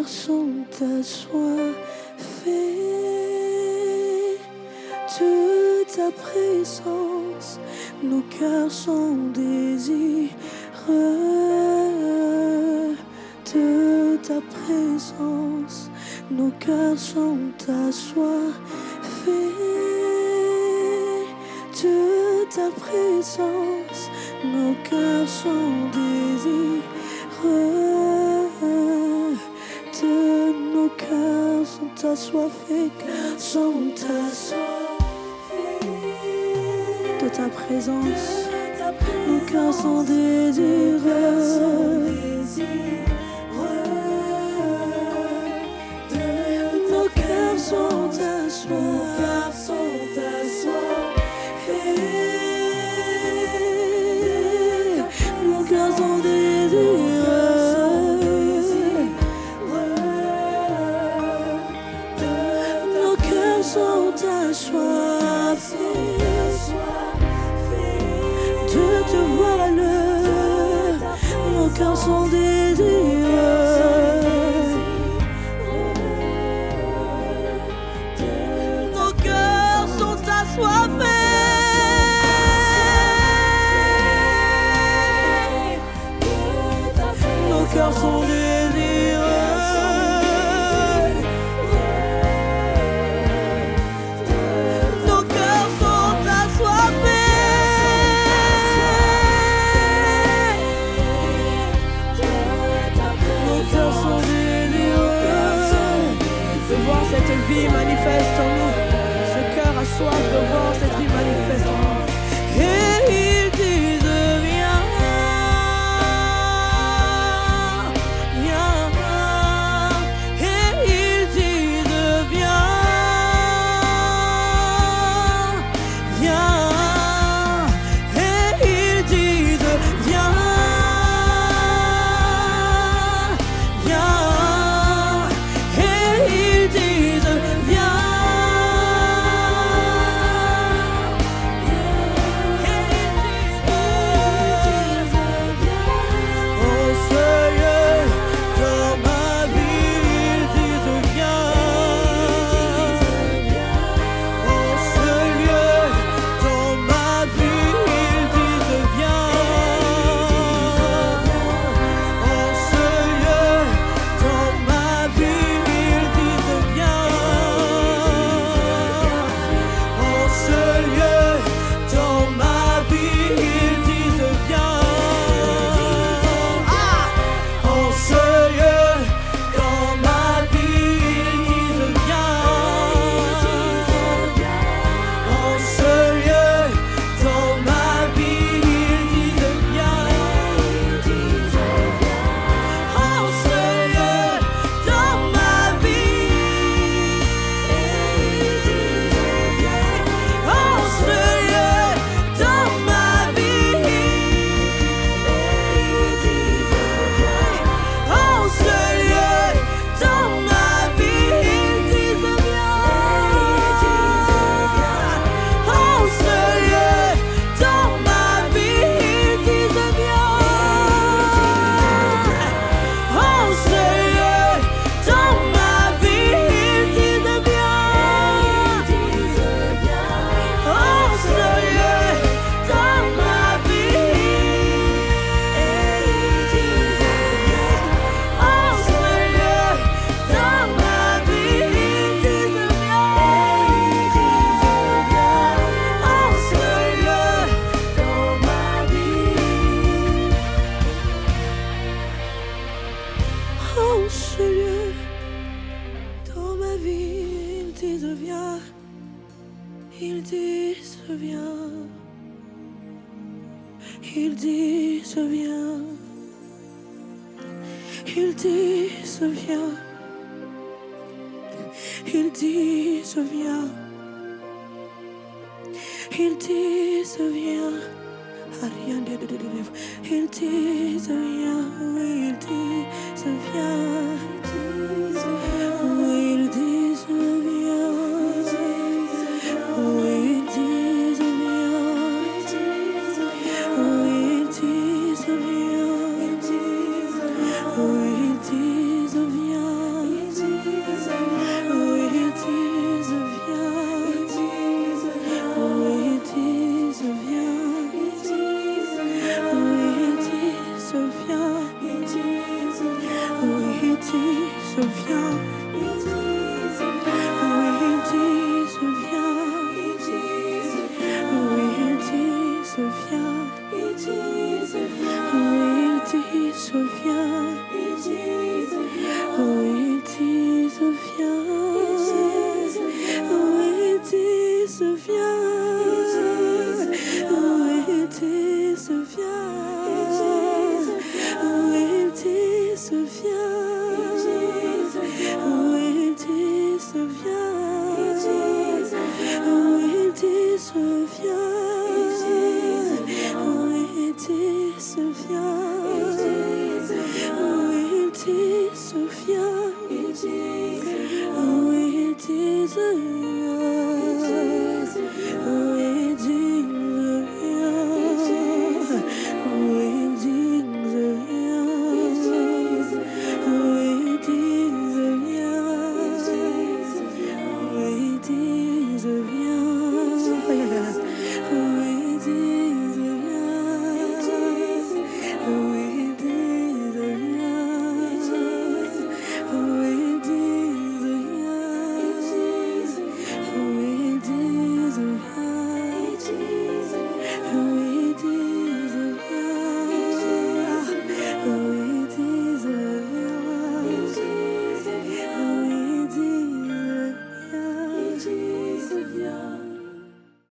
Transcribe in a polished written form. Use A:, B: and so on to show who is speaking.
A: cœurs sont assoiffés de ta présence, nos cœurs sont désireux de ta présence, nos cœurs sont assoiffés de ta présence, nos cœurs sont désireux de nos cœurs sont assoiffés, de ta présence, nos cœurs sont désireux. Nos cœurs sont assoiffés, nos cœurs sont désireux. Nos cœurs sont assoiffés de te voir l'heure. Nos cœurs sont désireux. Nos cœurs sont assoiffés. Nos cœurs sont désireux. Nos cœurs sont assoiffés. Nos cœurs sont désireux de voir cette vie manifeste en nous. Ce cœur a soif de voir cette vie manifeste en nous. Et ils disent viens, viens. Et ils disent viens, viens. Et ils disent viens, viens. Et ils disent viens. Ils disent viens, ils disent viens, ils disent viens, ils disent viens, ils disent viens, ils disent viens, ils disent viens, ils disent viens. Ils disent viens. si, je viens.